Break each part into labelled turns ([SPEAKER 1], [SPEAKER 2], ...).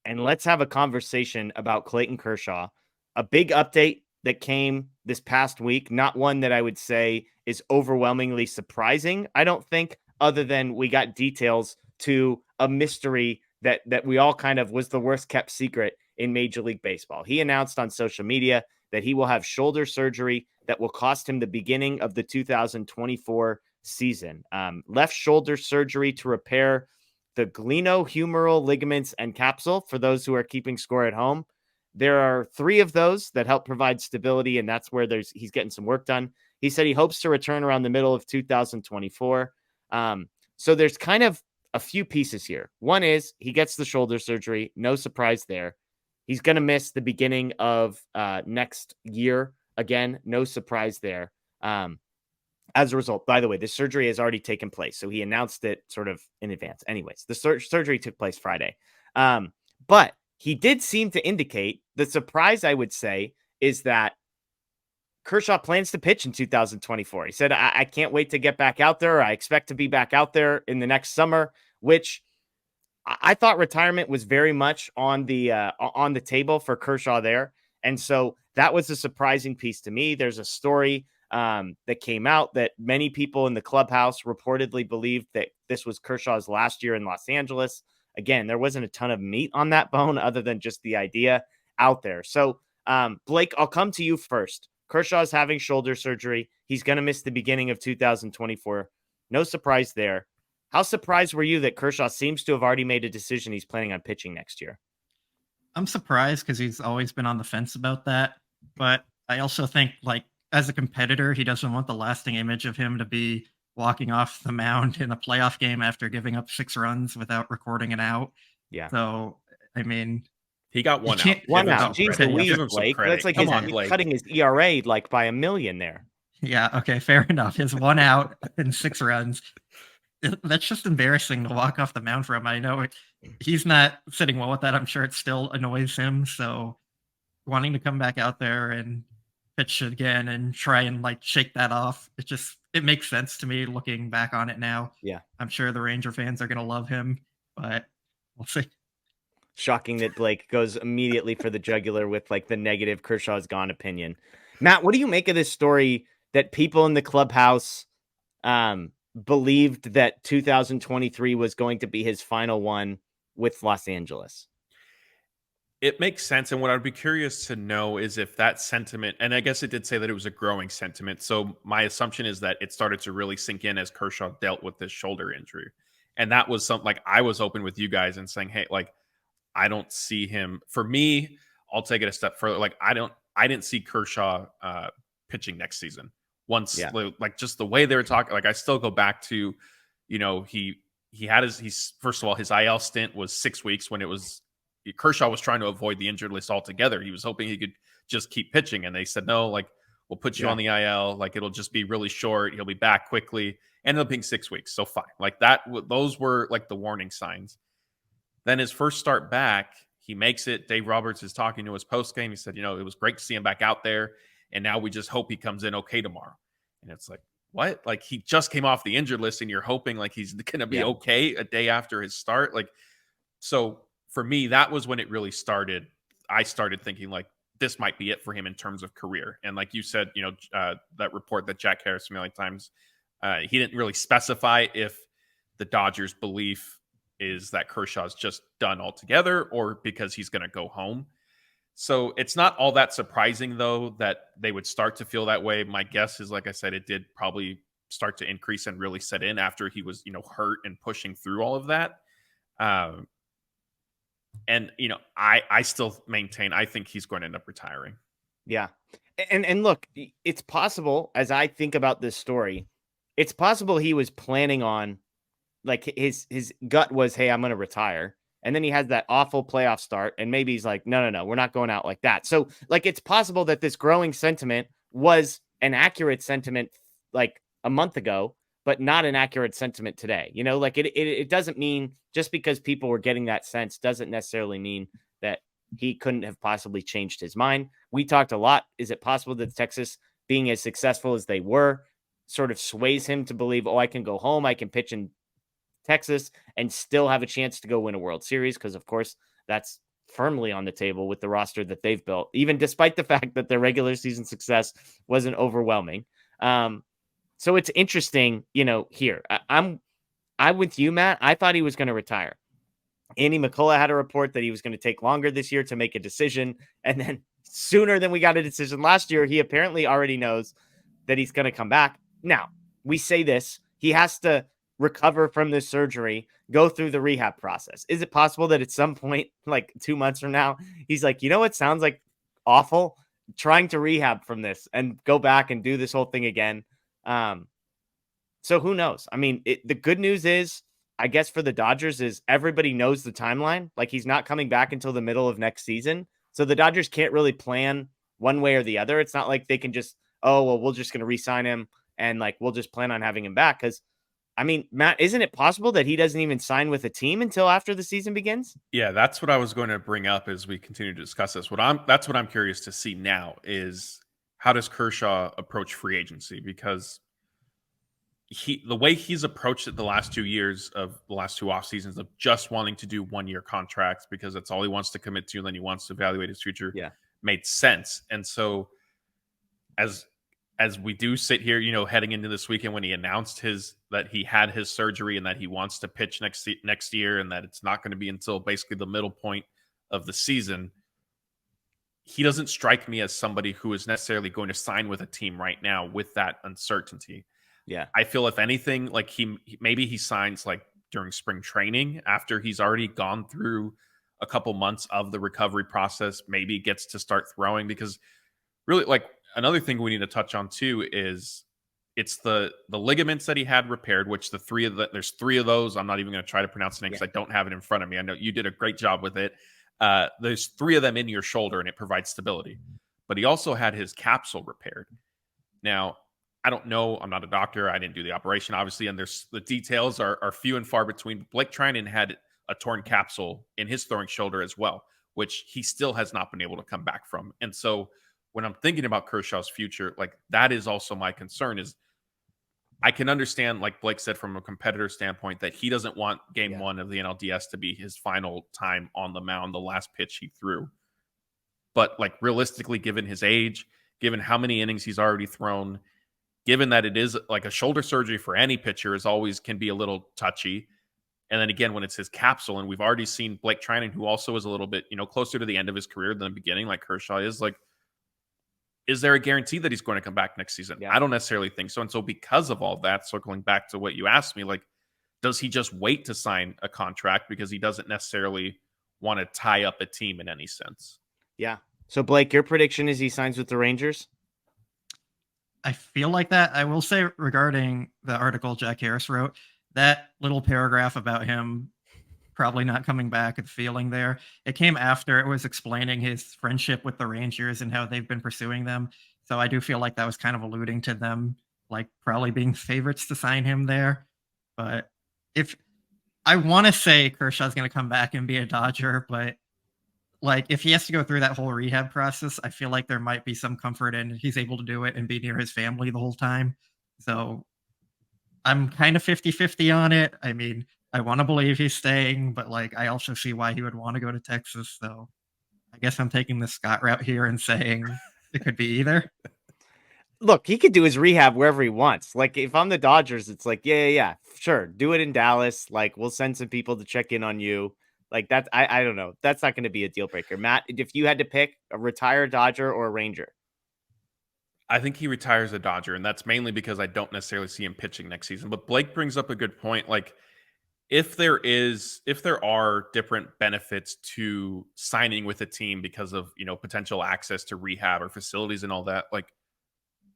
[SPEAKER 1] and let's have a conversation about Clayton Kershaw. A big update that came this past week, not one that I would say is overwhelmingly surprising, I don't think, other than we got details to a mystery that we all kind of was the worst kept secret in Major League Baseball. He announced on social media that he will have shoulder surgery that will cost him the beginning of the 2024 season. Left shoulder surgery to repair the glenohumeral ligaments and capsule, for those who are keeping score at home. There are 3 of those that help provide stability, and that's where he's getting some work done. He said he hopes to return around the middle of 2024. So there's kind of a few pieces here. One is he gets the shoulder surgery. No surprise there. He's going to miss the beginning of next year. Again, no surprise there. As a result, by the way, this surgery has already taken place. So he announced it sort of in advance. Anyways, the surgery took place Friday. But he did seem to indicate the surprise, I would say, is that Kershaw plans to pitch in 2024. He said, I can't wait to get back out there. I expect to be back out there in the next summer, which I thought retirement was very much on the table for Kershaw there. And so that was a surprising piece to me. There's a story that came out that many people in the clubhouse reportedly believed that this was Kershaw's last year in Los Angeles. Again, there wasn't a ton of meat on that bone other than just the idea out there. So, Blake, I'll come to you first. Kershaw's having shoulder surgery. He's going to miss the beginning of 2024. No surprise there. How surprised were you that Kershaw seems to have already made a decision he's planning on pitching next year?
[SPEAKER 2] I'm surprised because he's always been on the fence about that. But I also think, like, as a competitor, he doesn't want the lasting image of him to be walking off the mound in a playoff game after giving up 6 runs without recording an out.
[SPEAKER 1] Yeah.
[SPEAKER 2] So, I mean,
[SPEAKER 3] he got one out.
[SPEAKER 1] One out. Jeez Louise, Blake. That's like cutting his ERA like by 1 million there.
[SPEAKER 2] Yeah. Okay. Fair enough. His 1 out and 6 runs. That's just embarrassing to walk off the mound for him. I know he's not sitting well with that. I'm sure it still annoys him. So wanting to come back out there and pitch again and try and like shake that off, it makes sense to me looking back on it now.
[SPEAKER 1] Yeah.
[SPEAKER 2] I'm sure the Ranger fans are going to love him, but we'll see.
[SPEAKER 1] Shocking that Blake goes immediately for the jugular with like the negative Kershaw's gone opinion. Matt, what do you make of this story that people in the clubhouse believed that 2023 was going to be his final one with Los Angeles?
[SPEAKER 3] It makes sense. And what I'd be curious to know is if that sentiment, and I guess it did say that it was a growing sentiment. So my assumption is that it started to really sink in as Kershaw dealt with this shoulder injury. And that was something like I was open with you guys and saying, hey, like, I don't see him. For me, I'll take it a step further. Like, I didn't see Kershaw pitching next season. Once, like, just the way they were talking, like, I still go back to, you know, he had he's first of all, his IL stint was 6 weeks when Kershaw was trying to avoid the injured list altogether. He was hoping he could just keep pitching. And they said, no, like, we'll put you on the IL. Like, it'll just be really short. He'll be back quickly. Ended up being 6 weeks. So fine. Like that, those were like the warning signs. Then his first start back, he makes it. Dave Roberts is talking to his post game. He said, you know, it was great to see him back out there. And now we just hope he comes in okay tomorrow. And it's like, what? Like, he just came off the injured list and you're hoping like he's going to be okay a day after his start. Like, so for me, that was when it really started. I started thinking like this might be it for him in terms of career. And like you said, you know, that report that Jack Harris from LA Times, he didn't really specify if the Dodgers' belief is that Kershaw's just done altogether or because he's going to go home. So it's not all that surprising, though, that they would start to feel that way. My guess is, like I said, it did probably start to increase and really set in after he was, you know, hurt and pushing through all of that. And, you know, I still maintain, I think he's going to end up retiring.
[SPEAKER 1] Yeah. And look, it's possible, as I think about this story, it's possible he was planning on, like, his gut was, hey, I'm going to retire. And then he has that awful playoff start. And maybe he's like, no, we're not going out like that. So, like, it's possible that this growing sentiment was an accurate sentiment like a month ago, but not an accurate sentiment today. You know, like it doesn't mean just because people were getting that sense doesn't necessarily mean that he couldn't have possibly changed his mind. We talked a lot. Is it possible that Texas, being as successful as they were, sort of sways him to believe, oh, I can go home, I can pitch in Texas and still have a chance to go win a World Series? Because, of course, that's firmly on the table with the roster that they've built, even despite the fact that their regular season success wasn't overwhelming. So it's interesting, here. I'm with you, Matt. I thought he was going to retire. Andy McCullough had a report that he was going to take longer this year to make a decision. And then sooner than we got a decision last year, he apparently already knows that he's going to come back. Now, we say this, he has to recover from this surgery, go through the rehab process. Is it possible that at some point, like 2 months from now, he's like, it sounds like awful, trying to rehab from this and go back and do this whole thing again? So who knows? I mean, the good news is, I guess for the Dodgers, is everybody knows the timeline. Like, he's not coming back until the middle of next season. So the Dodgers can't really plan one way or the other. It's not like they can just, we're just going to re-sign him and like, we'll just plan on having him back. Because, I mean, Matt, isn't it possible that he doesn't even sign with a team until after the season begins?
[SPEAKER 3] Yeah, that's what I was going to bring up as we continue to discuss this. That's what I'm curious to see now is, how does Kershaw approach free agency? Because the way he's approached it the last 2 years of the last 2 off seasons of just wanting to do 1-year contracts because that's all he wants to commit to, and then he wants to evaluate his future, made sense. And so as we do sit here, heading into this weekend when he announced that he had his surgery and that he wants to pitch next year and that it's not going to be until basically the middle point of the season, he doesn't strike me as somebody who is necessarily going to sign with a team right now with that uncertainty.
[SPEAKER 1] Yeah.
[SPEAKER 3] I feel if anything, like maybe he signs like during spring training after he's already gone through a couple months of the recovery process, maybe gets to start throwing, because really, like, another thing we need to touch on too is it's the ligaments that he had repaired, which there's 3 of those. I'm not even going to try to pronounce the name because I don't have it in front of me. I know you did a great job with it. There's 3 of them in your shoulder and it provides stability, but he also had his capsule repaired. Now, I don't know. I'm not a doctor. I didn't do the operation, obviously, and the details are few and far between. Blake Treinen had a torn capsule in his throwing shoulder as well, which he still has not been able to come back from. And so when I'm thinking about Kershaw's future, like, that is also my concern. Is I can understand, like Blake said, from a competitor standpoint, that he doesn't want game 1 of the NLDS to be his final time on the mound, the last pitch he threw. But like, realistically, given his age, given how many innings he's already thrown, given that it is like a shoulder surgery for any pitcher can be a little touchy. And then again, when it's his capsule, and we've already seen Blake Treinen, who also is a little bit, closer to the end of his career than the beginning, like Kershaw is, like, is there a guarantee that he's going to come back next season? I don't necessarily think so. And so because of all that, circling back to what you asked me, like, does he just wait to sign a contract because he doesn't necessarily want to tie up a team in any sense?
[SPEAKER 1] Yeah. So Blake, your prediction is he signs with the Rangers?
[SPEAKER 2] I feel like that. I will say, regarding the article Jack Harris wrote, that little paragraph about him probably not coming back and feeling there, it came after it was explaining his friendship with the Rangers and how they've been pursuing them. So I do feel like that was kind of alluding to them, like, probably being favorites to sign him there. But if I want to say Kershaw's going to come back and be a Dodger, but like, if he has to go through that whole rehab process, I feel like there might be some comfort in he's able to do it and be near his family the whole time. So I'm kind of 50-50 on it. I mean, I want to believe he's staying, but like, I also see why he would want to go to Texas. So I guess I'm taking the Scott route here and saying it could be either.
[SPEAKER 1] Look, he could do his rehab wherever he wants. Like, if I'm the Dodgers, it's like, yeah, sure. Do it in Dallas. Like, we'll send some people to check in on you. Like, that, I don't know. That's not going to be a deal breaker. Matt, if you had to pick a retired Dodger or a Ranger?
[SPEAKER 3] I think he retires a Dodger, and that's mainly because I don't necessarily see him pitching next season. But Blake brings up a good point. Like, if there are different benefits to signing with a team because of, potential access to rehab or facilities and all that, like,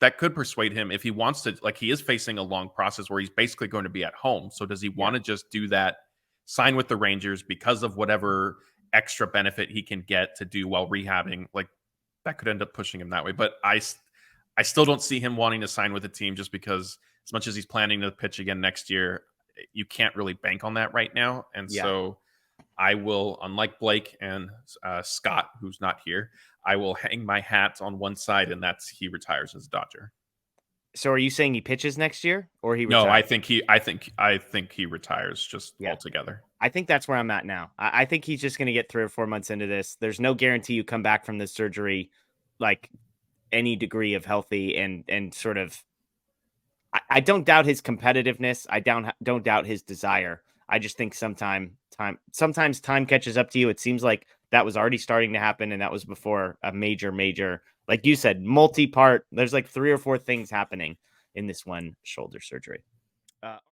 [SPEAKER 3] that could persuade him if he wants to. Like, he is facing a long process where he's basically going to be at home. So does he want to just do that, sign with the Rangers because of whatever extra benefit he can get to do while rehabbing? Like, that could end up pushing him that way. But I still don't see him wanting to sign with a team, just because as much as he's planning to pitch again next year, you can't really bank on that right now. And so I will, unlike Blake and Scott, who's not here, I will hang my hat on one side, and that's he retires as a Dodger.
[SPEAKER 1] So are you saying he pitches next year or he
[SPEAKER 3] No,
[SPEAKER 1] retires?
[SPEAKER 3] I think he retires just altogether.
[SPEAKER 1] I think that's where I'm at now. I think he's just going to get 3 or 4 months into this. There's no guarantee you come back from this surgery like any degree of healthy and sort of. I don't doubt his competitiveness. I don't doubt his desire. I just think sometimes time catches up to you. It seems like that was already starting to happen, and that was before a major, like you said, multi-part. There's like 3 or 4 things happening in this one shoulder surgery.